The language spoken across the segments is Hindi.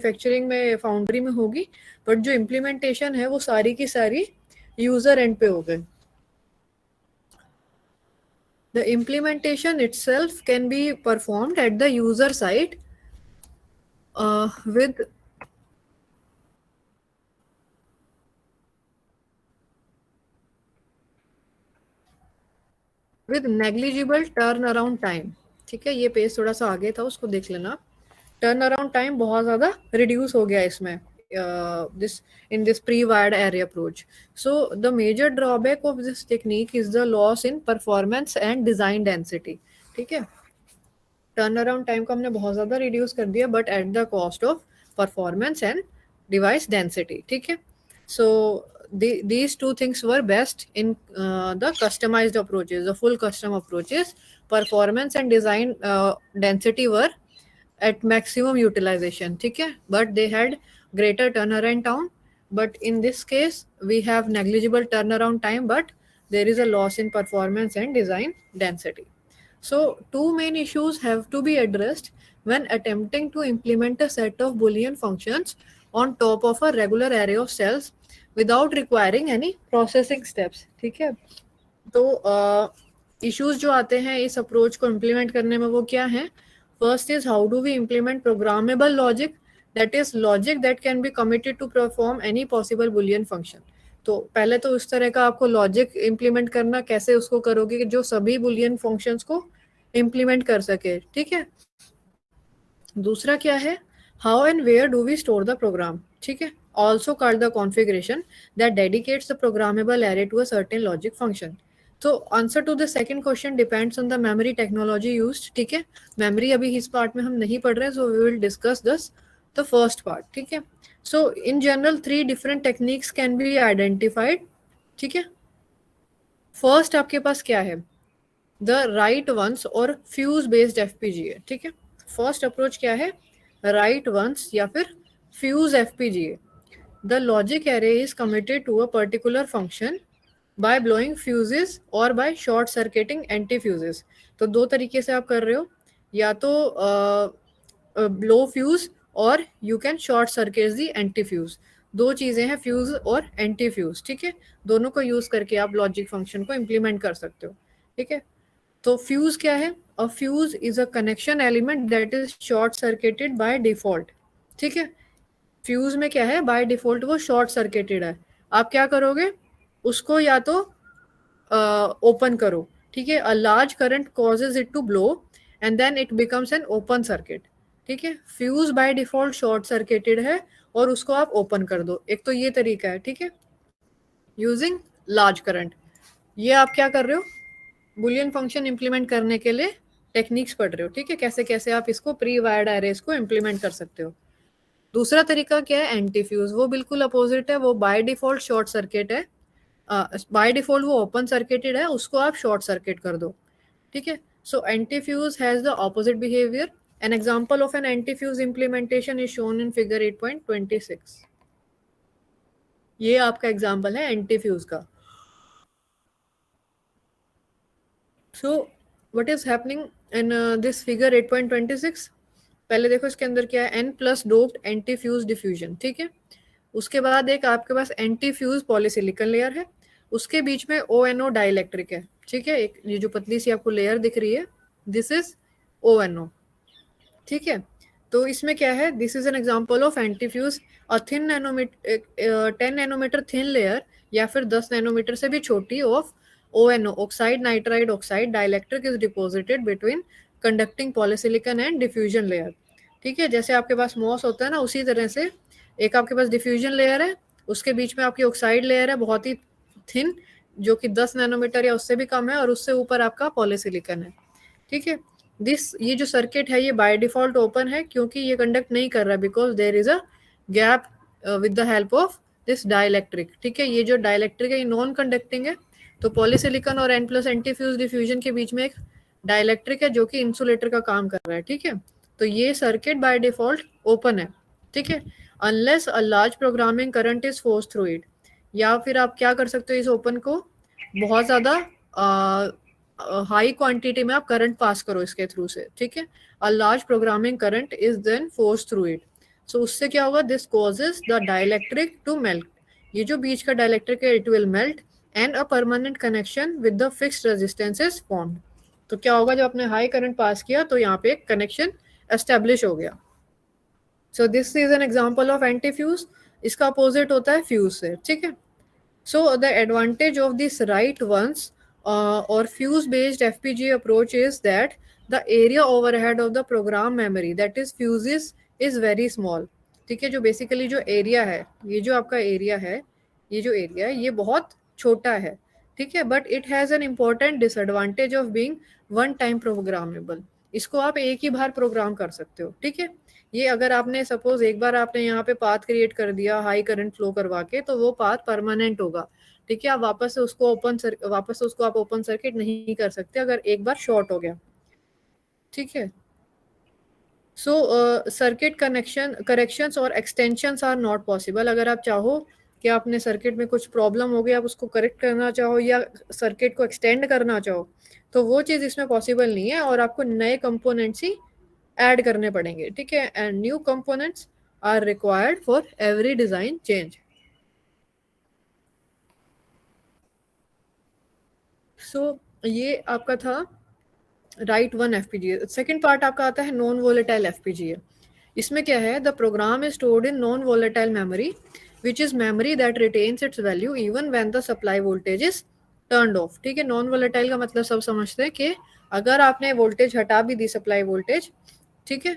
मैन्युफैक्चरिंग में, फाउंड्री में होगी, बट जो इम्प्लीमेंटेशन है वो सारी की सारी यूजर एंड पे हो गए. The implementation itself can be performed at the user side with negligible turnaround time. ठीक है, ये पेज थोड़ा सा आगे था, उसको देख लेना. टर्न अराउंड टाइम बहुत ज्यादा रिड्यूस हो गया इसमें, this pre-wired array approach. So the major drawback of this technique is the loss in performance and design density. ठीक है, टर्न अराउंड टाइम को हमने बहुत ज़्यादा रिड्यूस कर दिया, but at the cost of performance and device density. ठीक है, सो these two things were best in the customized approaches, the full custom approaches. Performance and design density were at maximum utilization. ठीक है, but they had greater turnaround time. But in this case we have negligible turnaround time, but there is a loss in performance and design density. So two main issues have to be addressed when attempting to implement a set of Boolean functions on top of a regular array of cells without requiring any processing steps. ठीक है, तो इश्यूज जो आते हैं इस अप्रोच को इम्प्लीमेंट करने में वो क्या है? First is how do we implement programmable logic, that is logic that can be committed to perform any possible Boolean function. तो पहले तो इस तरह का आपको लॉजिक इम्प्लीमेंट करना, कैसे उसको करोगे कि जो सभी बुलियन फंक्शंस को इम्प्लीमेंट कर सके. ठीक है, दूसरा क्या है? How and where do we store the program. ठीक है, also called the configuration that dedicates the programmable array to a certain logic function. तो answer to the second question depends on the memory technology used. ठीक है, मेमोरी अभी इस पार्ट में हम नहीं पढ़ रहे, so we will discuss this the first part. ठीक है, so in general 3 different techniques can be identified. ठीक है, फर्स्ट आपके पास क्या है? द राइट वंस और फ्यूज बेस्ड एफपीजीए. ठीक है, फर्स्ट अप्रोच क्या है? राइट वंस या फिर fuse FPGA. The logic array is committed to a particular function by blowing fuses or by short circuiting antifuses. तो दो तरीके से आप कर रहे हो, या तो blow fuse और you can short circuit the antifuse. दो चीजें हैं, फ्यूज और एंटीफ्यूज. ठीक है, दोनों को यूज करके आप लॉजिक फंक्शन को इम्प्लीमेंट कर सकते हो. ठीक है, तो फ्यूज क्या है? अ fuse is a connection element that is short circuited by default. ठीक है, फ्यूज में क्या है? बाय डिफॉल्ट वो शॉर्ट सर्किटेड है. आप क्या करोगे? उसको या तो ओपन करो. ठीक है, a large current causes it to blow and then it becomes an open circuit. ठीक है, fuse by default short circuited है और उसको आप ओपन कर दो. एक तो ये तरीका है. ठीक है, यूजिंग लार्ज करंट. ये आप क्या कर रहे हो? बुलियन फंक्शन इंप्लीमेंट करने के लिए टेक्निक्स पढ़ रहे हो. ठीक है, कैसे कैसे आप इसको प्री वायर्ड एरेज को इंप्लीमेंट कर सकते हो. दूसरा तरीका क्या है? एंटीफ्यूज. वो बिल्कुल अपोजिट है, वो बाय डिफॉल्ट शॉर्ट सर्किट है, बाय डिफॉल्ट वो ओपन सर्किटेड है, उसको आप शॉर्ट सर्किट कर दो. ठीक है, so antifuse has the opposite behaviour. An example of an antifuse implementation is shown in figure 8.26. ये आपका एग्जांपल है एंटीफ्यूज का. So what is happening in this figure 8.26? पहले देखो इसके अंदर क्या है? N plus doped antifuse diffusion. ठीक है, उसके बाद एक आपके पास एंटीफ्यूज पॉलीसिलिकॉन लेयर है, उसके बीच में ONO डाइलेक्ट्रिक है. ठीक है, एक ये जो पतली सी आपको लेयर दिख रही है, दिस इज ONO. ठीक है, तो इसमें क्या है? This is an example of antifuse. A thin nanometer 10 nanometer thin layer या फिर 10 नैनोमीटर से भी छोटी of ONO, oxide nitride oxide dielectric is deposited between conducting polysilicon and diffusion layer. ठीक है, जैसे आपके पास मॉस होता है ना, उसी तरह से एक आपके पास डिफ्यूजन लेयर है, उसके बीच में आपकी ऑक्साइड लेयर है बहुत ही थिन, जो कि 10 नैनोमीटर या उससे भी कम है, और उससे ऊपर आपका पॉलीसिलिकॉन है. ठीक है, ये जो सर्किट है ये बाय डिफॉल्ट ओपन है, क्योंकि ये कंडक्ट नहीं कर रहा, because there is a gap with the help of this dielectric. ठीक है, ये जो डाइलेक्ट्रिक है ये नॉन कंडक्टिंग है, तो पॉलीसिलिकॉन और एन प्लस एंटीफ्यूज डिफ्यूजन के बीच में एक डाइलेक्ट्रिक है जो कि इंसुलेटर का काम कर रहा है. ठीक है, तो ये सर्किट बाय डिफॉल्ट ओपन है. ठीक है, unless a large programming current is force through it. या फिर आप क्या कर सकते हो? इस ओपन को बहुत ज्यादा हाई क्वांटिटी में आप करंट पास करो इसके थ्रू से. ठीक है, a large programming current is then force through it. So उससे क्या होगा, this causes the dielectric to melt, ये जो बीच का डाइलेक्ट्रिक है it will melt and a permanent connection with the fixed resistance is formed. तो क्या होगा, जब आपने हाई करंट पास किया तो यहाँ पे एक कनेक्शन एस्टेब्लिश हो गया। सो this is an example of anti fuse, इसका अपोजिट होता है फ्यूज से, ठीक है। So the advantage of this right ones or fuse based FPGA approach is that the area overhead of the program memory, that is fuses, is very small। ठीक है, जो बेसिकली जो एरिया है, ये जो आपका एरिया है, ये जो एरिया है ये बहुत छोटा है, ठीक है। But it has an important disadvantage of being one time programmable, इसको आप एक ही बार प्रोग्राम कर सकते हो, ठीक है। ये अगर आपने सपोज एक बार आपने यहाँ पे पाथ क्रिएट कर दिया हाई करंट फ्लो करवा के, तो वो पाथ परमानेंट होगा, ठीक है। आप वापस से उसको आप ओपन सर्किट नहीं कर सकते अगर एक बार शॉर्ट हो गया, ठीक है। सो सर्किट कनेक्शन करेक्शंस और एक्सटेंशंस आर नॉट पॉसिबल। अगर आप चाहो कि आपने सर्किट में कुछ प्रॉब्लम हो गया, आप उसको करेक्ट करना चाहो या सर्किट को एक्सटेंड करना चाहो, तो वो चीज़ इसमें पॉसिबल नहीं है और आपको नए कंपोनेंट्स ही ऐड करने पड़ेंगे, ठीक है। And new components are required for every design change. So ये आपका था right one FPGA. Second part आपका आता है नॉन वोलेटाइल एफपीजीए। इसमें क्या है, the program is stored in non volatile memory which is memory that retains its value even when the supply voltage is turned off, ठीक है। नॉन वोलेटाइल का मतलब सब समझते हैं कि अगर आपने वोल्टेज हटा भी दी, सप्लाई वोल्टेज, ठीक है,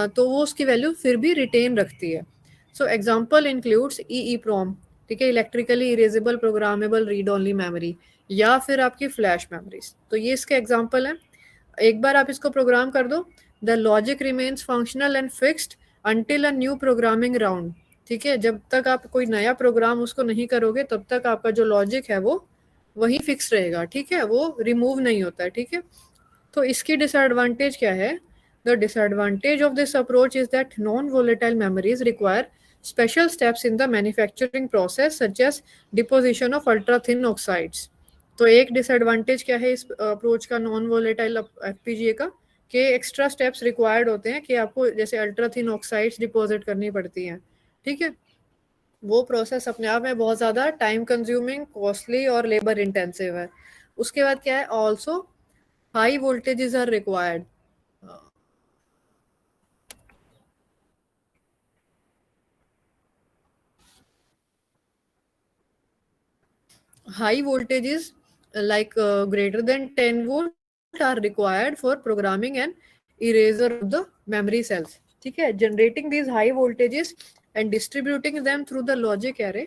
तो वो उसकी वैल्यू फिर भी रिटेन रखती है। सो एग्जाम्पल इंक्लूड्स ई प्रोम, ठीक है, electrically erasable programmable read only memory, या फिर आपकी फ्लैश मेमोरीज। तो ये इसके एग्जाम्पल हैं। एक बार आप इसको प्रोग्राम कर दो, the logic remains functional and fixed until a new programming round, ठीक है। जब तक आप कोई नया प्रोग्राम उसको नहीं करोगे तब तक आपका जो लॉजिक है वो वही फिक्स रहेगा, ठीक है, वो रिमूव नहीं होता है, ठीक है। तो इसकी डिसएडवांटेज क्या है, the disadvantage of this approach is that non volatile memories require special steps in the manufacturing process such as deposition of ultra thin oxides। तो एक डिसएडवांटेज क्या है इस अप्रोच का, नॉन वोलेटाइल एफपीजीए का, कि एक्स्ट्रा स्टेप्स रिक्वायर्ड होते हैं कि आपको जैसे अल्ट्रा थिन ऑक्साइड्स डिपॉजिट करनी पड़ती हैं, ठीक है। वो प्रोसेस अपने आप में बहुत ज़्यादा टाइम कंज्यूमिंग, कॉस्टली और लेबर इंटेंसिव है। उसके बाद क्या है, also high voltages are required. High voltages like greater than 10 volt are required for programming and eraser of the memory cells, ठीक है। generating these high voltages and distributing them through the logic array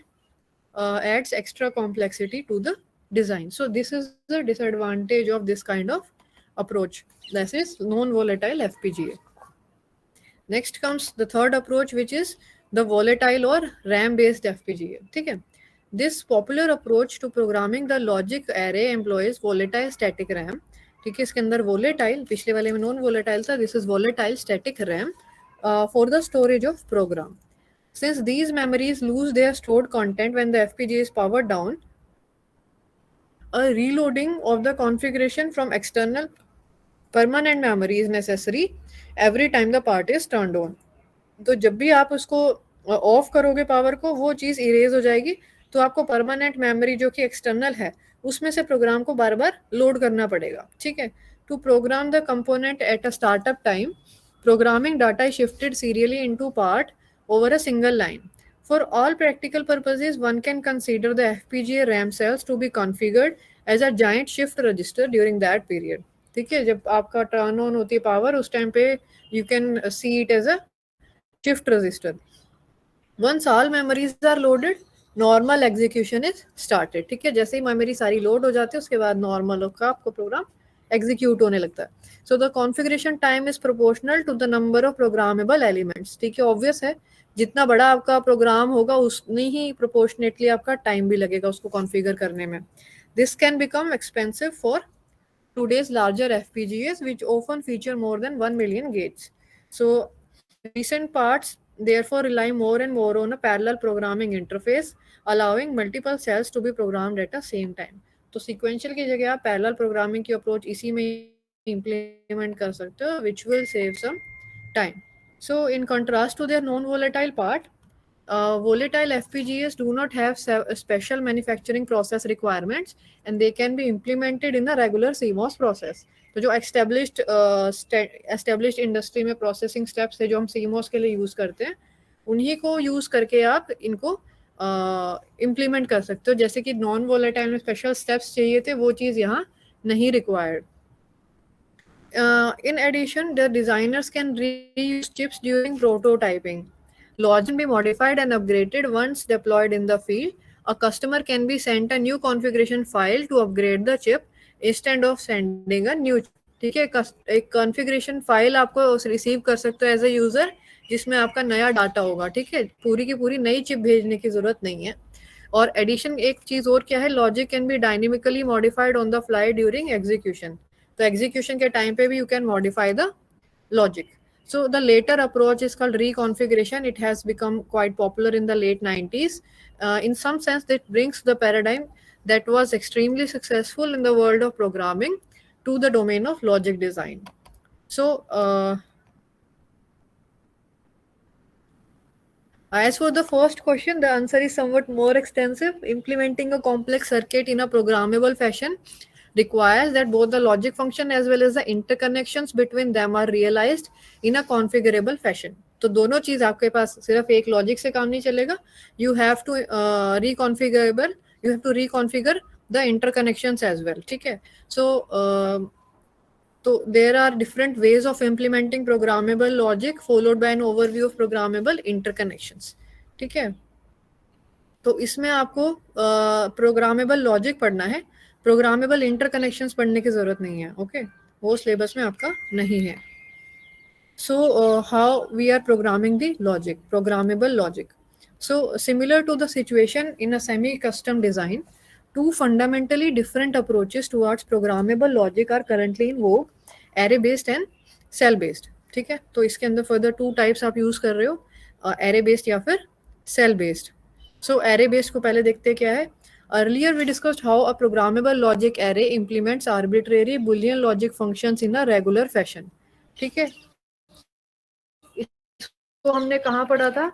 adds extra complexity to the design। So this is the disadvantage of this kind of approach, this is non volatile FPGA। Next comes the third approach which is the volatile or RAM based FPGA, ठीक है। This popular approach to programming the logic array employs volatile static RAM, ठीक है। इसके अंदर volatile, पिछले वाले में non volatile था, this is volatile static RAM for the storage of program। Since these memories lose their stored content when the FPGA is powered down, a reloading of the configuration from external permanent memory is necessary every time the part is turned on। तो जब भी आप उसको ऑफ करोगे पावर को, वो चीज़ इरेज हो जाएगी, तो आपको परमानेंट मेमोरी जो कि एक्सटर्नल है उसमें से प्रोग्राम को बार बार लोड करना पड़ेगा, ठीक है। To program the component at a startup time, programming data is shifted serially into part over a single line। For all practical purposes, one can consider the FPGA RAM cells to be configured as a giant shift register during that period। ठीक है, जब आपका टर्न ऑन होती है पावर उस टाइम पे you can see it as a shift register। Once all memories are loaded, normal execution is started। ठीक है, जैसे ही मेमोरी सारी लोड हो जाती है उसके बाद नॉर्मल होकर आपको प्रोग्राम एग्जीक्यूट होने लगता है। So the configuration time is proportional to the number of programmable elements. ठीक है, ऑब्वियस है, जितना बड़ा आपका प्रोग्राम होगा उतनी ही प्रोपोर्शनेटली आपका टाइम भी लगेगा उसको कॉन्फ़िगर करने में। This can become expensive for today's larger FPGAs, which often feature more than 1 million gates। So recent parts therefore rely more and more on a parallel programming interface, allowing multiple cells to be programmed at the same time। तो sequential की जगह आप parallel programming की approach इसी में implement कर सकते हो, which will save some time। So in contrast to their non-volatile part, volatile FPGAs do not have special manufacturing process requirements and they can be implemented in a regular CMOS process. तो जो established industry में processing steps है जो हम CMOS के लिए use करते हैं, उन्हीं को use करके आप इनको implement कर सकते हो. जैसे कि non volatile में special steps चाहिए थे, वो चीज़ यहाँ नहीं required. In addition, the designers can reuse chips during prototyping. Logic can be modified and upgraded once deployed in the field. A customer can be sent a new configuration file to upgrade the chip instead of sending a new chip. ठीक है, एक कॉन्फ़िगरेशन फाइल आपको रिसीव कर सकते हो एज ए यूजर, जिसमें आपका नया डाटा होगा. ठीक है, पूरी की पूरी नई चिप भेजने की जरूरत नहीं है. और एडिशन एक चीज और क्या है, logic can be dynamically modified on the fly during execution. तो एग्जीक्यूशन के टाइम पे भी you can modify the logic. So the later approach is called reconfiguration. It has become quite popular in the late 90s. In some sense, it brings the paradigm that was extremely successful in the world of programming to the domain of logic design. So as for the first question, the answer is somewhat more extensive. Implementing a complex circuit in a programmable fashion requires that both the logic function as well as the interconnections between them are realized in a configurable fashion. तो दोनों चीज आपके पास सिर्फ एक लॉजिक से काम नहीं चलेगा. You have to reconfigure the interconnections as well. ठीक है. So there are different ways of implementing programmable logic followed by an overview of programmable interconnections. ठीक है. तो इसमें आपको प्रोग्रामेबल लॉजिक पढ़ना है, प्रोग्रामेबल इंटरकनेक्शंस पढ़ने की जरूरत नहीं है. ओके, वो सिलेबस में आपका नहीं है. So how we are programming the logic, programmable logic. So similar to the situation in a semi-custom design, two fundamentally different approaches towards programmable logic are currently in vogue, array based and cell based. ठीक है, तो इसके अंदर further two types आप यूज कर रहे हो, array based या फिर cell based. So array based को पहले देखते हैं क्या है. Earlier we discussed how a programmable logic array implements arbitrary Boolean logic functions in a regular fashion. ठीक है, तो हमने कहाँ पढ़ा था,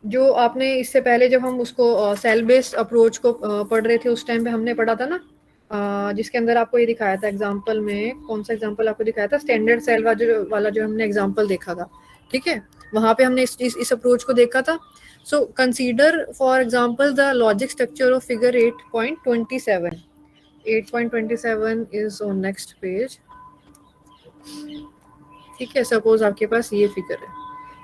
जो आपने इससे पहले जब हम उसको सेल बेस्ड अप्रोच को पढ़ रहे थे उस टाइम पे हमने पढ़ा था ना, जिसके अंदर आपको ये दिखाया था एग्जांपल में. कौन सा एग्जांपल आपको दिखाया था, स्टैंडर्ड सेल वाला जो हमने एग्जांपल देखा था. ठीक है, वहां पे हमने इस अप्रोच को देखा था. सो consider for example the logic structure of figure 8.27. 8.27 is on next page. ठीक है, सपोज आपके पास ये फिगर है,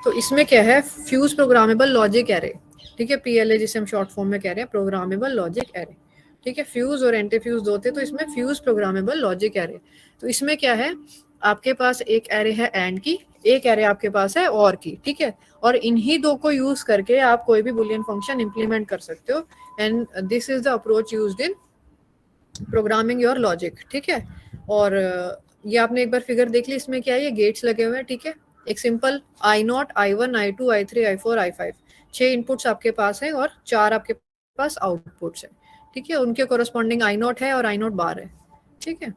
तो इसमें क्या है, फ्यूज प्रोग्रामेबल लॉजिक एरे. ठीक है, पीएलए जिसे हम शॉर्ट फॉर्म में कह रहे हैं, प्रोग्रामेबल लॉजिक एरे. ठीक है, फ्यूज और एंटी फ्यूज दो थे, तो इसमें फ्यूज प्रोग्रामेबल लॉजिक एरे. तो इसमें क्या है, आपके पास एक एरे है एंड की, एक एरे आपके पास है और की. ठीक है, और इन्हीं दो को यूज करके आप कोई भी बुलियन फंक्शन इंप्लीमेंट कर सकते हो. And this is the approach used in programming your logic. ठीक है, और ये आपने एक बार फिगर देख ली, इसमें क्या है, ये गेट्स लगे हुए हैं. ठीक है, एक simple I0, I1, I2, I3, I4, I5, 6 inputs आपके पास हैं और 4 आपके पास आउटपुट्स हैं. ठीक है, उनके कोरस्पॉन्डिंग I0 है और I0 बार है. ठीक है,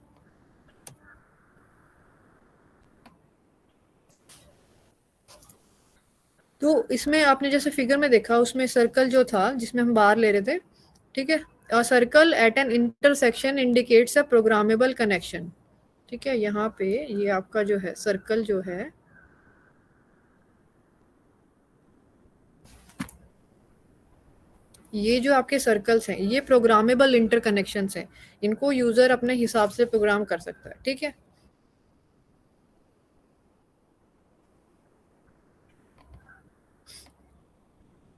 तो इसमें आपने जैसे फिगर में देखा, उसमें सर्कल जो था जिसमें हम बार ले रहे थे. ठीक है, a circle eight N intersection indicates a programmable connection. ठीक है, यहाँ पे ये आपका जो है सर्कल जो है, ये जो आपके सर्कल्स हैं ये प्रोग्रामेबल इंटरकनेक्शंस हैं. इनको यूजर अपने हिसाब से प्रोग्राम कर सकता है. ठीक है,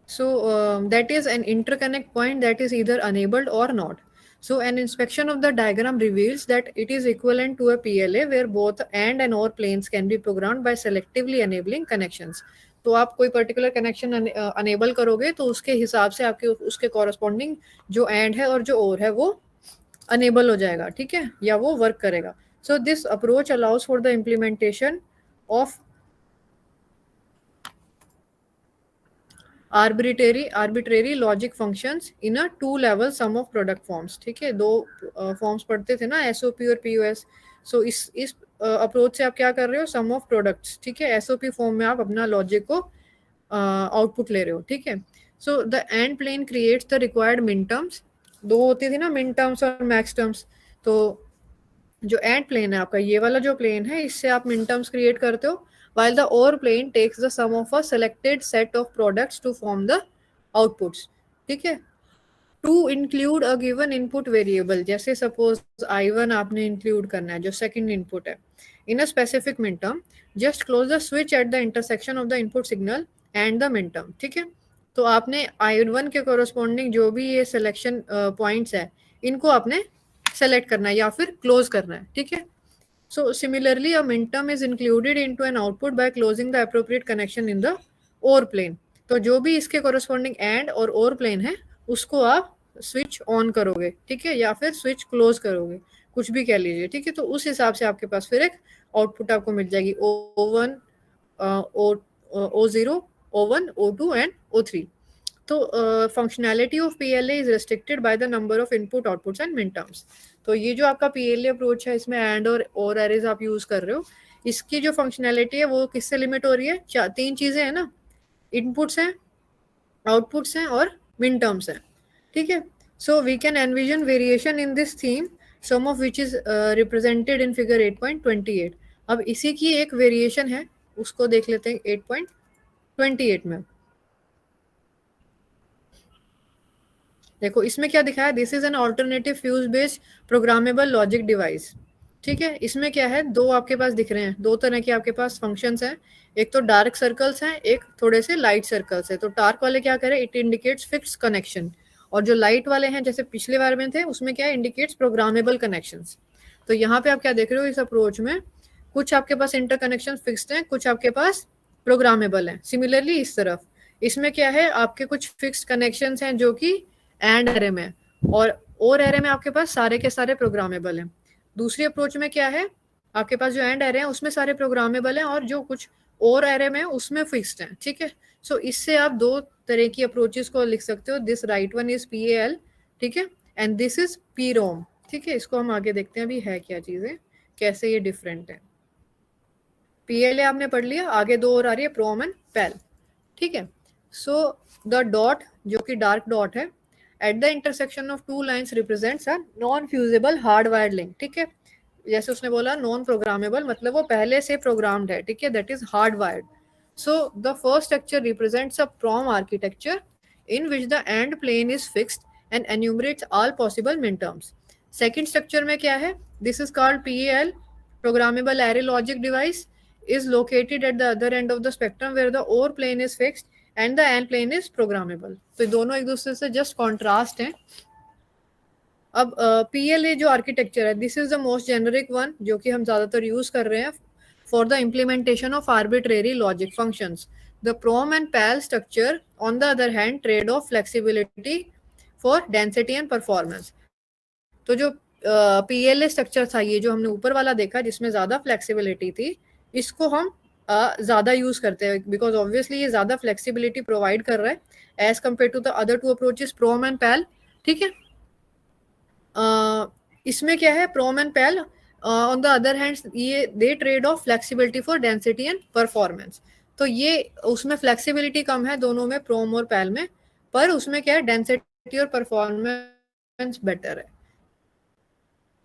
so that is an interconnect point that is either enabled or not. So an inspection of the diagram reveals that it is equivalent to a PLA where both and or planes can be programmed by selectively enabling connections. तो आप कोई पर्टिकुलर कनेक्शन अनेबल करोगे तो उसके हिसाब से आपके उसके कॉरस्पॉन्डिंग जो एंड है और जो और है वो अनेबल हो जाएगा. ठीक है, या वो वर्क करेगा. So this approach allows for the implementation of arbitrary logic functions in a 2 level sum of product forms. ठीक है, दो फॉर्म्स पढ़ते थे ना, SOP और POS. सो इस अप्रोच से आप क्या कर रहे हो, सम ऑफ प्रोडक्ट्स, ठीक है, एसओपी फॉर्म में आप अपना लॉजिक को आउटपुट ले रहे हो, ठीक है। So the and plane creates the required minterms, दो होती थी ना मिन टर्म्स और मैक्स टर्म्स, तो जो एंड प्लेन है आपका, ये वाला जो प्लेन है, इससे आप मिन टर्म्स क्रिएट करते हो, while the OR plane takes the sum of a selected set of products to form the outputs, ठीक है। To include a given input variable, जैसे सपोज I1 आपने इंक्लूड करना है जो सेकंड इनपुट है, in a specific min term, just close the switch at the intersection of the input signal and the min term, ठीक है। तो आपने I1 के कोरोस्पोंडिंग जो भी ये सिलेक्शन पॉइंट्स है, इनको आपने सेलेक्ट करना है या फिर क्लोज करना है, ठीक है। So similarly, a minterm is included into an output by closing the appropriate connection in the OR plane. तो जो भी इसके corresponding AND और OR plane है, उसको आप स्विच ऑन करोगे, ठीक है, या फिर स्विच क्लोज करोगे, कुछ भी कह लीजिए, ठीक है। तो उस हिसाब से आपके पास फिर एक आउटपुट आपको मिल जाएगी, O1, O0, O1, O2 and O3। तो functionality of PLA is restricted by the number of input outputs and मिन टर्म्स। तो ये जो आपका PLA अप्रोच है, इसमें एंड और एरेज आप यूज कर रहे हो, इसकी जो फंक्शनैलिटी है वो किससे लिमिट हो रही है, तीन चीजें हैं ना, इनपुट्स हैं, आउटपुट्स हैं और मिन टर्म्स हैं, ठीक है। So we can envision variation in this theme, some of which is represented in figure 8.28। अब इसी की एक वेरिएशन है, उसको देख लेते हैं 8.28 में। देखो इसमें क्या दिखाया, this is an alternative fuse based programmable logic device, ठीक है। इसमें क्या है, दो आपके पास दिख रहे हैं, दो तरह के आपके पास फंक्शंस हैं, एक तो डार्क सर्कल्स हैं, एक थोड़े से लाइट सर्कल्स है। तो डार्क वाले क्या करें, इट इंडिकेट्स फिक्स कनेक्शन, और जो लाइट वाले हैं जैसे पिछले बार में थे, उसमें क्या इंडिकेट्स प्रोग्रामेबल कनेक्शंस। तो यहाँ पे आप क्या देख रहे हो, इस अप्रोच में कुछ आपके पास इंटरकनेक्शन फिक्स्ड हैं, कुछ आपके पास प्रोग्रामेबल हैं। सिमिलरली इस तरफ, इसमें क्या है, आपके कुछ फिक्स्ड कनेक्शंस हैं जो कि एंड एरे में, और एरे में आपके पास सारे के सारे प्रोग्रामेबल हैं। दूसरी अप्रोच में क्या है, आपके पास जो एंड एरे हैं उसमें सारे प्रोग्रामेबल हैं, और जो कुछ और एरे में उसमें फिक्स्ड हैं, ठीक है। सो इससे आप दो तरह की अप्रोचेस को लिख सकते हो, this right one is PAL, ठीक है, एंड दिस इज PROM, ठीक है। इसको हम आगे देखते हैं अभी है क्या चीजें, कैसे ये डिफरेंट है। PLA आपने पढ़ लिया, आगे दो और आ रही है, PROM एंड PAL, ठीक है। सो द डॉट जो कि डार्क डॉट है, eight the intersection of two lines represents a non fusible hard wired link, ठीक है। जैसे उसने बोला नॉन प्रोग्रामेबल, मतलब वो पहले से प्रोग्राम्ड है, ठीक है, that is hard wired. So the first structure represents a PROM architecture in which the end plane is fixed and enumerates all possible minterms. Second structure में क्या है, this is called PAL, programmable array logic device, is located at the other end of the spectrum where the OR plane is fixed and the AND plane is programmable. तो दोनों एक दूसरे से just contrast हैं। अब PLA जो आर्किटेक्चर है, this is the most generic one, जो कि हम ज्यादातर यूज कर रहे हैं for the implementation of arbitrary logic functions. The PROM and PAL structure on the other hand trade off flexibility for density and performance. तो जो PLA स्ट्रक्चर था, ये जो हमने ऊपर वाला देखा जिसमें ज्यादा फ्लेक्सिबिलिटी थी, इसको हम ज्यादा यूज करते हैं, बिकॉज ऑब्वियसली ये ज्यादा फ्लेक्सिबिलिटी प्रोवाइड कर रहा है as compare to the other two approaches PROM and PAL, ठीक है। इसमें क्या है, PROM and PAL on the other hand ये they trade off flexibility for density and performance. तो ये उसमें फ्लेक्सिबिलिटी कम है दोनों में, PROM और PAL में, पर उसमें क्या है, डेंसिटी और परफॉर्मेंस बेटर है,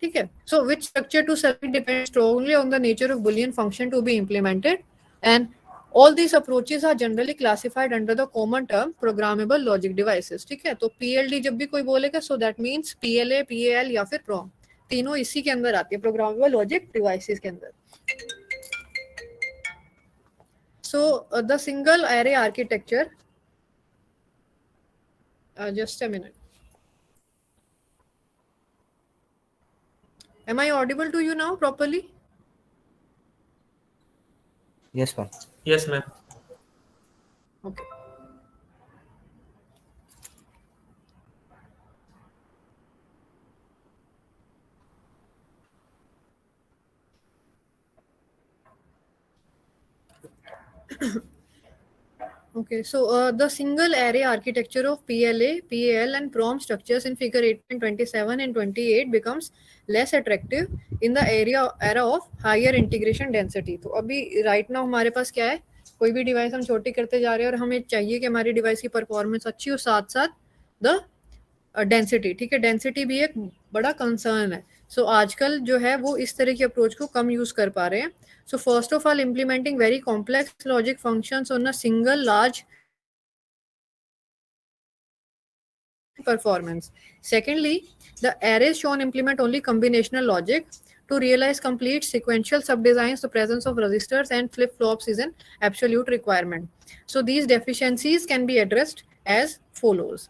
ठीक है। So which structure to select depend strongly on the nature of Boolean function to be implemented, and all these approaches are generally classified under the common term programmable logic devices, ठीक है। तो PLD जब भी कोई बोलेगा, so that means PLA, PAL या फिर PROM, तीनों इसी के अंदर आती है, प्रोग्रामेबल लॉजिक डिवाइसेस के अंदर। so the single array architecture, just a minute, am I audible to you now properly? Yes, ma'am. Yes, ma'am. Okay. Okay, so the single array architecture of PLA, PAL, and PROM structures in Figure 8.27 and 28 becomes less attractive in the era of higher integration density. तो अभी right now हमारे पास क्या है, कोई भी डिवाइस हम छोटी करते जा रहे हैं और हमें चाहिए कि हमारी डिवाइस की परफॉर्मेंस अच्छी हो, साथ साथ द डेंसिटी, ठीक है, डेंसिटी भी एक बड़ा कंसर्न है. सो आजकल जो है वो इस तरह की अप्रोच को कम यूज कर पा रहे हैं. So first of all implementing very complex logic functions on a single large performance. Secondly, the arrays shown implement only combinational logic. To realize complete sequential subdesigns, the presence of registers and flip-flops is an absolute requirement. So these deficiencies can be addressed as follows.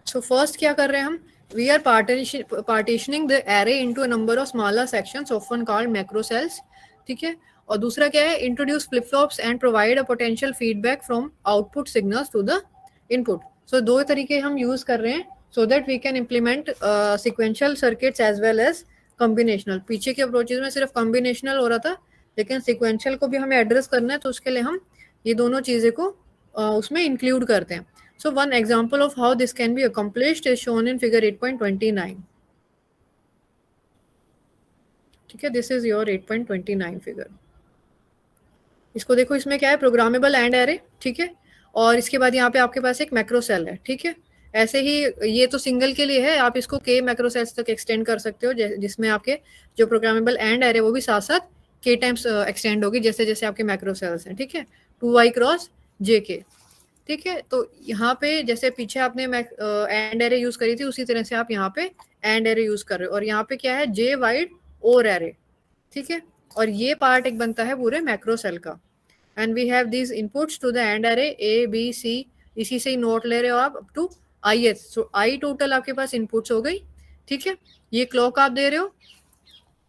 So first क्या कर रहे हैं हम, we are partitioning the array into a number of smaller sections often called macro cells, ठीक है. और दूसरा क्या है, introduce flip flops and provide a potential feedback from output signals to the input. So दो तरीके हम यूज कर रहे हैं so that we can implement sequential circuits as well as combinational. पीछे के अप्रोचेज में सिर्फ combinational हो रहा था, लेकिन sequential को भी हमें एड्रेस करना है, तो उसके लिए हम ये दोनों चीजें को उसमें इंक्लूड करते हैं. So one example of how this can be accomplished is shown in figure 8.29. ठीक है, this is your 8.29 figure. इसको देखो, इसमें क्या है, प्रोग्रामेबल एंड एरे, ठीक है, और इसके बाद यहाँ पे आपके पास एक मैक्रो सेल है, ठीक है. ऐसे ही ये तो सिंगल के लिए है, आप इसको के मैक्रो सेल्स तक एक्सटेंड कर सकते हो, जिसमें आपके जो प्रोग्रामेबल एंड एरे वो भी साथ साथ के टाइम्स एक्सटेंड होगी जैसे जैसे आपके मैक्रो सेल्स हैं, ठीक है. 2i क्रॉस जे के, ठीक है. तो यहाँ पे जैसे पीछे आपने एंड एरे यूज करी थी, उसी तरह से आप यहाँ पे एंड एरे यूज कर रहे हो, और यहाँ पे क्या है, जे वाइड और एरे, ठीक है. और ये पार्ट एक बनता है पूरे मैक्रो सेल का. And we have these inputs to the and array A B C, इसी से ही नोट ले रहे हो आप up to I H. So I total आपके पास इनपुट्स हो गई, ठीक है. ये क्लॉक आप दे रहे हो,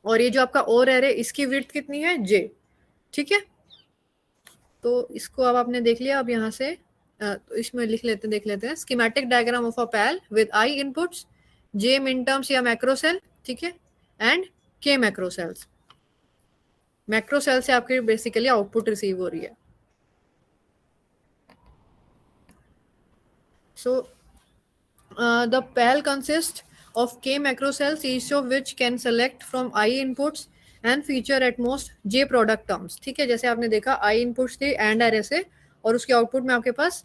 और ये जो आपका और एरे, इसकी विड्थ कितनी है, जे, ठीक है. तो इसको अब आपने देख लिया. अब यहाँ से तो इसमें लिख लेते हैं, देख लेते हैं, schematic diagram of a PAL with I inputs, J min terms या मैक्रो सेल, ठीक है, एंड के मैक्रो सेल्स. मैक्रो सेल से आपकी बेसिकली आउटपुट रिसीव हो रही है. So the PAL consist of k macro cells, each of which can select from I inputs and feature at most j product terms, ठीक है. जैसे आपने देखा I inputs थी एंड एरे से, और उसके आउटपुट में आपके पास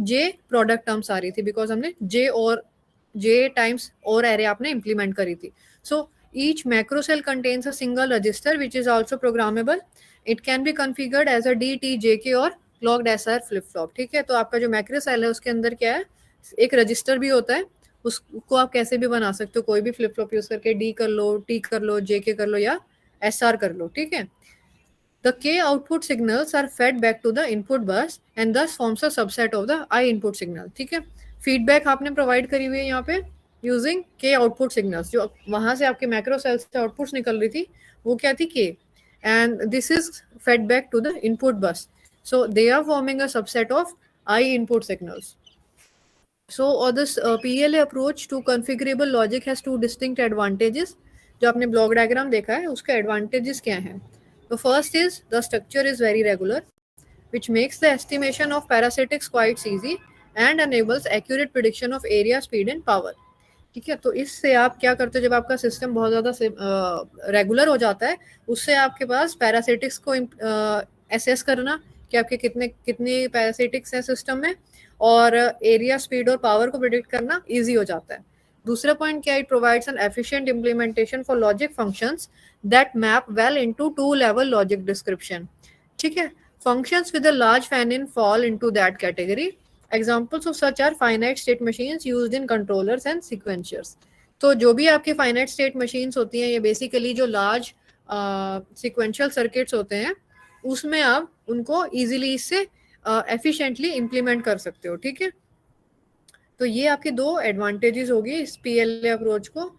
j प्रोडक्ट टर्म्स आ रही थी, बिकॉज हमने j और j टाइम्स और एरे आपने इम्प्लीमेंट करी थी. सो each macro cell contains a single register which is also programmable. It can be configured as a dt, jk और clocked SR flip flop, ठीक है. तो आपका जो मैक्रो सेल है उसके अंदर क्या है, एक रजिस्टर भी होता है, उसको आप कैसे भी बना सकते हो, कोई भी फ्लिप फ्लॉप यूज करके, डी कर लो, टी कर लो, जे के कर लो, या एस आर कर लो, ठीक है. The K output signals are fed back to the input bus and thus forms a subset of the I input signal, ठीक है. फीडबैक आपने प्रोवाइड करी हुई है यहाँ पे यूजिंग के आउटपुट सिग्नल्स. जो वहां से आपके मैक्रो सेल्स से आउटपुट्स निकल रही थी वो क्या थी, K, and this is fed back to the input bus. So they are forming a subset of I input signals. So, or this PLA approach to configurable logic has two distinct advantages. जो आपने ब्लॉक डायग्राम देखा है उसके एडवांटेजेस क्या हैं. The first is the structure is very regular, which makes the estimation of parasitics quite easy and enables accurate prediction of area, speed and power. ठीक है. तो इससे आप क्या करते हो, जब आपका सिस्टम बहुत ज़्यादा रेगुलर हो जाता है, उससे आपके पास पैरासिटिक्स को एसेस करना कि आपके कितने पैरासिटिक्स हैं सिस्टम में, और एरिया, स्पीड और पावर को प्रिडिक्ट करना इजी हो जाता है. दूसरा पॉइंट क्या, it provides N efficient implementation for logic functions that map well into two level logic description, ठीक है. Functions with a large fan in fall into that category. Examples of such are finite state machines used in controllers and sequentiers. तो जो भी आपके finite state machines होती हैं, ये बेसिकली जो large sequential circuits होते हैं, उसमें आप उनको easily इससे efficiently implement कर सकते हो, ठीक है. तो ये आपके दो advantages होगी इस PLA approach को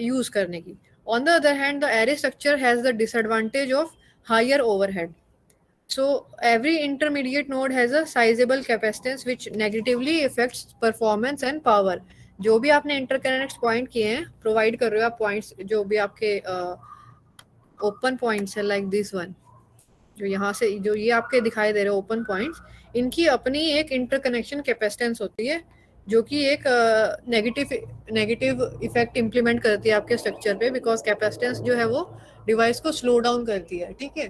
use करने की. On the other hand, the array structure has the disadvantage of higher overhead. So every intermediate node has a sizable capacitance which negatively affects performance and power. जो भी आपने interconnect point किए हैं, provide कर रहे हो आप points, जो भी आपके ओपन पॉइंट्स है लाइक दिस वन, जो यहाँ से जो ये आपके दिखाई दे रहे ओपन पॉइंट्स, इनकी अपनी एक इंटरकनेक्शन कैपेसिटेंस होती है जो कि एक नेगेटिव इफेक्ट इंप्लीमेंट करती है आपके स्ट्रक्चर पे, बिकॉज कैपेसिटेंस जो है वो डिवाइस को स्लो डाउन करती है, ठीक है।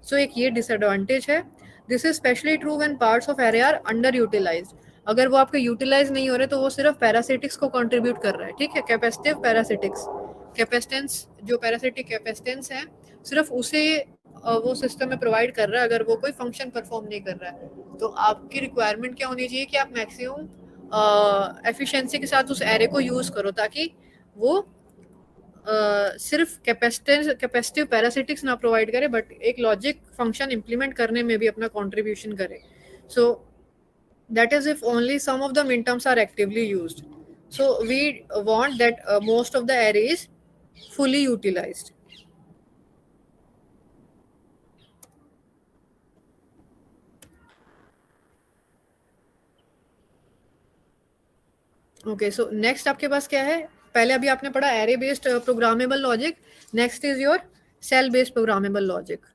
सो एक ये डिसएडवांटेज है। This is specially true when parts of array are underutilized. अगर वो आपके यूटिलाइज नहीं हो रहे तो वो सिर्फ पैरासिटिक्स को कंट्रीब्यूट कर रहा है, ठीक है। कैपेसिटिव पैरासिटिक्स, कैपेसिटेंस जो पैरासिटिक कैपेसिटेंस है सिर्फ उसे वो सिस्टम में प्रोवाइड कर रहा है अगर वो कोई फंक्शन परफॉर्म नहीं कर रहा है। तो आपकी रिक्वायरमेंट क्या होनी चाहिए कि आप मैक्सिमम एफिशिएंसी के साथ उस एरे को यूज करो ताकि वो सिर्फ कैपेसिटिव पैरासिटिक्स ना प्रोवाइड करे बट एक लॉजिक फंक्शन इंप्लीमेंट करने में भी अपना कंट्रीब्यूशन करे। सो that is if only some of the minterms are actively used. So we want that most of the array is fully utilized. Okay, so next आपके पास क्या है? पहले अभी आपने पढ़ा array based programmable logic. Next is your cell based programmable logic.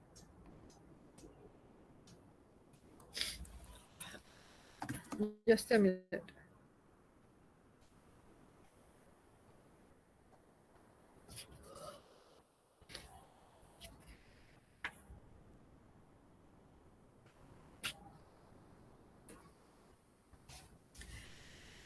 Just a minute.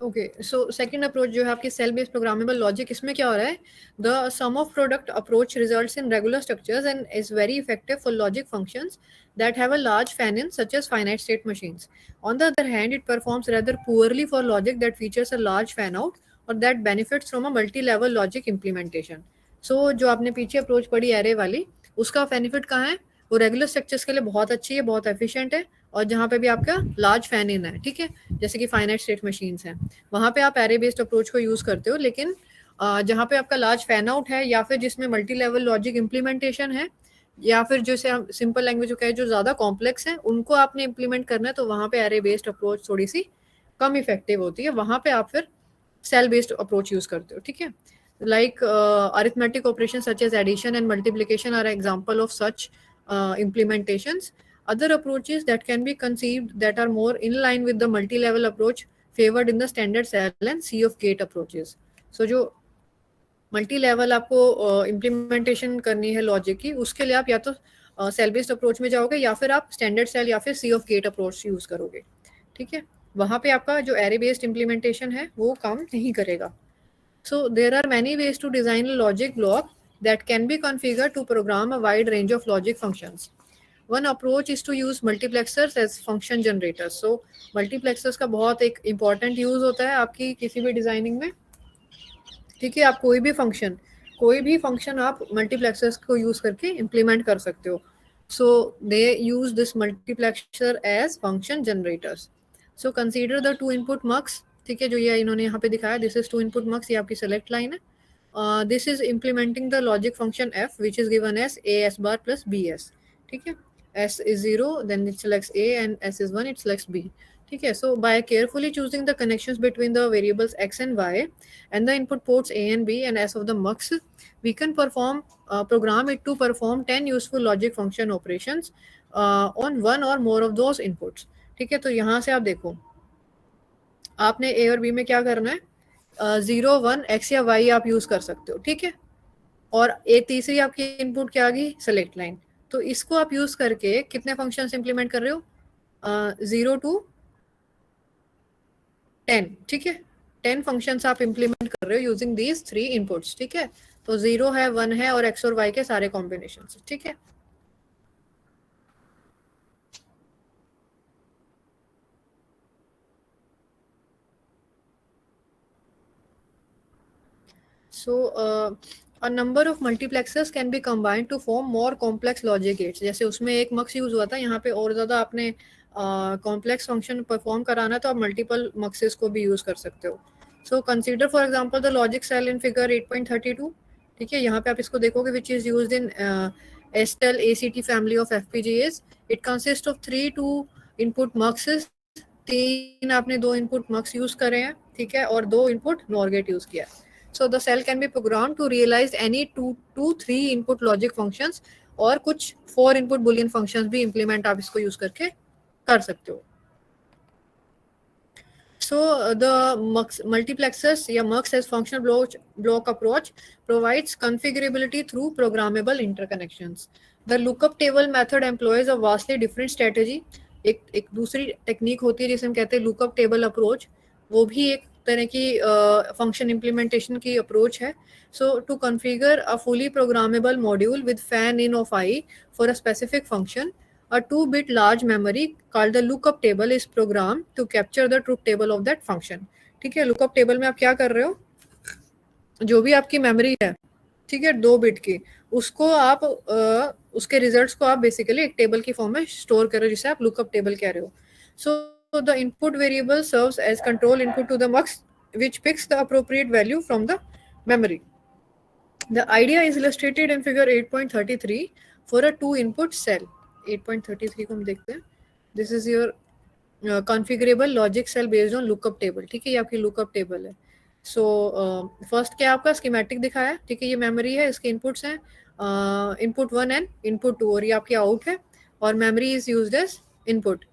Okay, so second approach जो है आपकी सेल बेस्ड प्रोग्रामेबल लॉजिक, इसमें क्या हो रहा है? The sum of product approach results in regular structures and is very effective for logic functions that have a large fan-in such as finite state machines. On the other hand, it performs rather poorly for logic that features a large fan-out or that benefits from a multi-level logic implementation. So जो आपने पीछे अप्रोच पढ़ी एरे वाली, उसका बेनिफिट कहाँ है? वो रेगुलर स्ट्रक्चर्स के लिए बहुत अच्छी है, बहुत एफिशिएंट है, और जहाँ पे भी आपका लार्ज फैन इन है, ठीक है, जैसे कि फाइनाइट स्टेट मशीन्स हैं, वहाँ पे आप एरे बेस्ड अप्रोच को यूज करते हो। लेकिन जहाँ पे आपका लार्ज फैन आउट है या फिर जिसमें मल्टी लेवल लॉजिक इम्प्लीमेंटेशन है या फिर जैसे हम सिंपल लैंग्वेज का है जो ज़्यादा कॉम्प्लेक्स है, उनको आपने इम्प्लीमेंट करना है, तो वहाँ पे एरे बेस्ड अप्रोच थोड़ी सी कम इफेक्टिव होती है। वहाँ पे आप फिर सेल बेस्ड अप्रोच यूज करते हो, ठीक है। Like arithmetic operation such as addition and multiplication are example of such implementations. Other approaches that can be conceived that are more in line with the multi-level approach favored in the standard cell and C of gate approaches. So जो मल्टी लेवल आपको इम्प्लीमेंटेशन करनी है लॉजिक की, उसके लिए आप या तो सेल बेस्ड अप्रोच में जाओगे या फिर आप स्टैंडर्ड सेल या फिर सी ऑफ गेट अप्रोच यूज करोगे, ठीक है। वहाँ पे आपका जो एरे बेस्ड इम्प्लीमेंटेशन है वो काम नहीं करेगा। So there are many ways to design a logic block that can be configured to program a wide range of logic functions. One approach is to use multiplexers as function generators. So multiplexers का बहुत एक important use होता है आपकी किसी भी डिजाइनिंग में, ठीक है। आप कोई भी फंक्शन आप मल्टीप्लेक्सर्स को यूज करके इम्प्लीमेंट कर सकते हो। So they use this multiplexer as function generators. So consider the two input mux, ठीक है, जो ये इन्होंने यहाँ पे दिखाया, this is two input mux, ये आपकी सेलेक्ट लाइन है। This is implementing the logic function f, which is given as a s bar plus b s, ठीक है। s is 0, then it selects a, and s is 1, it selects b, ठीक है। So by carefully choosing the connections between the variables x and y and the input ports a and b and s of the mux, we can program it to perform 10 useful logic function operations on one or more of those inputs, ठीक है। तो यहाँ से आप देखो, आपने a और b में क्या करना है, 0 1 x या y आप यूज कर सकते हो, ठीक है। और एक तीसरी आपकी इनपुट क्या आ गई, सेलेक्ट लाइन। तो इसको आप यूज करके कितने फंक्शंस इंप्लीमेंट कर रहे हो, 0 to 10, ठीक है। 10 फंक्शंस आप इंप्लीमेंट कर रहे हो यूजिंग दीज 3 इनपुट्स, ठीक है। तो 0 है, 1 है और x और y के सारे कॉम्बिनेशन, ठीक है। So a number of multiplexers can be combined to form more complex logic gates. जैसे उसमें एक मक्स यूज हुआ था, यहाँ पे और ज़्यादा आपने कॉम्प्लेक्स फंक्शन परफॉर्म कराना तो आप मल्टीपल मक्सेस को भी यूज कर सकते हो। So consider for example the logic cell in figure 8.32, ठीक है। यहाँ पे आप इसको देखोगे which is used in Actel ACT family of FPGAs. It consist of 3 2 input muxes, 3 आपने 2 इनपुट मक्स यूज करे हैं, ठीक है, और 2 इनपुट नॉर गेट यूज किया है। So the cell can be programmed to realize any 3 input logic functions और कुछ 4 input boolean functions भी implement आप इसको use करके कर सकते हो. So the multiplexers या MUX as functional block approach provides configurability through programmable interconnections. The lookup table method employs a vastly different strategy. एक दूसरी टेक्निक होती है जिसे हम कहते हैं लुकअप टेबल अप्रोच, वो भी एक तरह की फंक्शन इम्प्लीमेंटेशन की अप्रोच है. So to configure a fully programmable module with fan in of I for a specific function, a 2-bit large memory called the lookup table is programmed to capture the truth table of that function. ठीक है, lookup table में आप क्या कर रहे हो, जो भी आपकी मेमोरी है, ठीक है, 2 बिट की, उसको आप उसके रिजल्ट्स को आप बेसिकली एक टेबल की फॉर्म में स्टोर कर रहे हो जिसे आप लुकअप टेबल कह रहे हो. So the input variable serves as control input to the mux which picks the appropriate value from the memory. The idea is illustrated in figure 8.33 for a 2 input cell. 8.33 को हम देखते हैं. This is your configurable logic cell based on lookup table. ठीक है, ये आपकी lookup table है. सो फर्स्ट क्या आपका स्कीमेटिक दिखाया है, ठीक है, ये मेमोरी है, इसके इनपुट्स हैं इनपुट 1 एंड इनपुट 2 और ये आपकी आउट है और memory is used as input.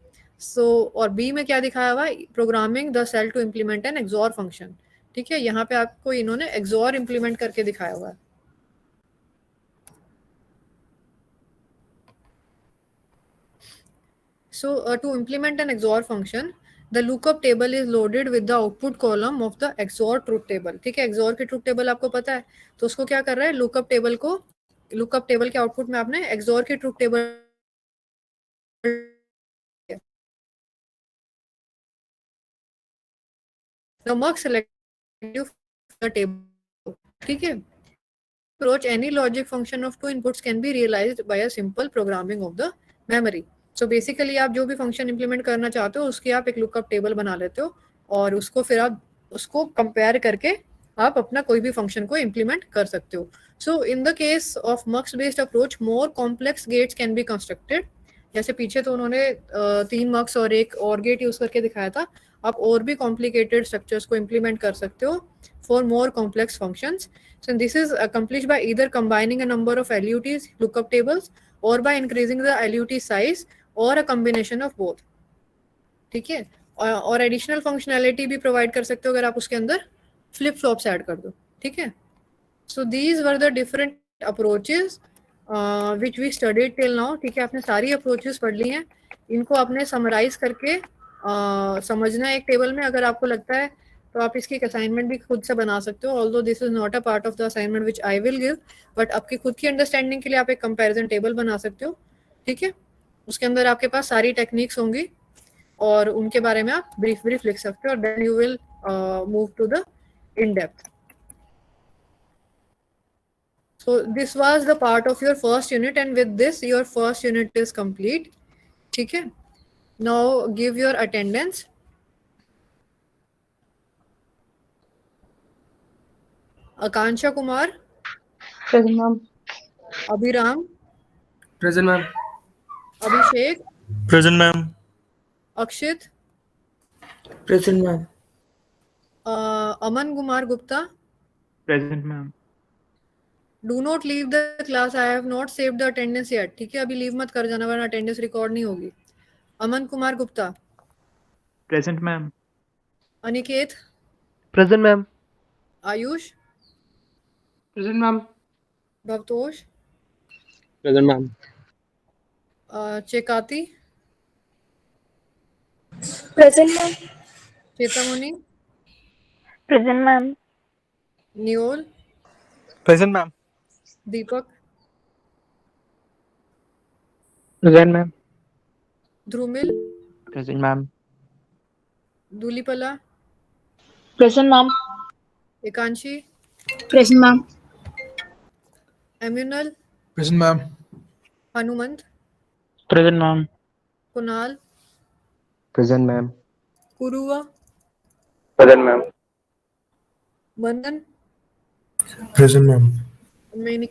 So और बी में क्या दिखाया हुआ है, programming the cell to implement an XOR function. ठीक है, यहाँ पे आपको इन्होंने एक्सॉर इम्प्लीमेंट करके दिखाया हुआ है. So to implement an XOR function, the lookup table is loaded with the output column of the XOR truth table. ठीक है, XOR की truth table आपको पता है, तो उसको क्या कर रहा है, lookup table के आउटपुट में आपने XOR की truth table the mux selective table. ठीक है, approach any logic function of 2 inputs can be realized by a simple programming of the memory. So basically आप जो भी फंक्शन इंप्लीमेंट करना चाहते हो उसकी आप एक लुकअप टेबल बना लेते हो और उसको फिर आप उसको कंपेयर करके आप अपना कोई भी फंक्शन को इंप्लीमेंट कर सकते हो. So in the case of mux based approach more complex gates can be constructed. जैसे पीछे तो उन्होंने 3 मक्स और एक और गेट यूज करके दिखाया था, आप और भी कॉम्प्लिकेटेड स्ट्रक्चर्स को इंप्लीमेंट कर सकते हो for more complex functions. So this is accomplished by either combining a number of LUTs lookup tables और by increasing the LUT size और अ कॉम्बिनेशन ऑफ बोथ. ठीक है, और एडिशनल फंक्शनैलिटी भी प्रोवाइड कर सकते हो अगर आप उसके अंदर फ्लिप फ्लॉप्स ऐड कर दो. ठीक है, so these were the different approaches which we studied till now. ठीक है, आपने सारी अप्रोचेस पढ़ ली हैं, इनको आपने समराइज करके समझना है एक टेबल में. अगर आपको लगता है तो आप इसकी एक असाइनमेंट भी खुद से बना सकते हो, although this is not a part of the assignment which I will give, but आपकी खुद की अंडरस्टैंडिंग के लिए आप एक कंपैरिजन टेबल बना सकते हो. ठीक है, उसके अंदर आपके पास सारी टेक्निक्स होंगी और उनके बारे में आप ब्रीफ लिख सकते हो और then you will move to the in depth. So this was the part of your first unit and with this your first unit is complete. ठीक है, now give your attendance. Akansha Kumar, present ma'am. Abhiram, present ma'am. Abhishek, present ma'am. Akshit, present ma'am. Aman Kumar Gupta. present ma'am. Do not leave the class. I have not saved the attendance yet. ठीक है, अभी लीव मत कर जाना वरना अटेंडेंस रिकॉर्ड नहीं होगी. Aman Kumar Gupta. present ma'am. Aniket. Present ma'am. Ayush. present ma'am. Bhavtosh. present ma'am. चेकाती. Present ma'am. चेतामुनि. Present ma'am. Niyol. present ma'am. दीपक. Present ma'am. Dhrumil. present ma'am. दूलीपला. Present ma'am. एकांशी. Present ma'am. एम्यूनल. present ma'am. Hanumant. Present ma'am. Kunal. present ma'am. कुरुआ. present ma'am. मनन. present ma'am. मैंने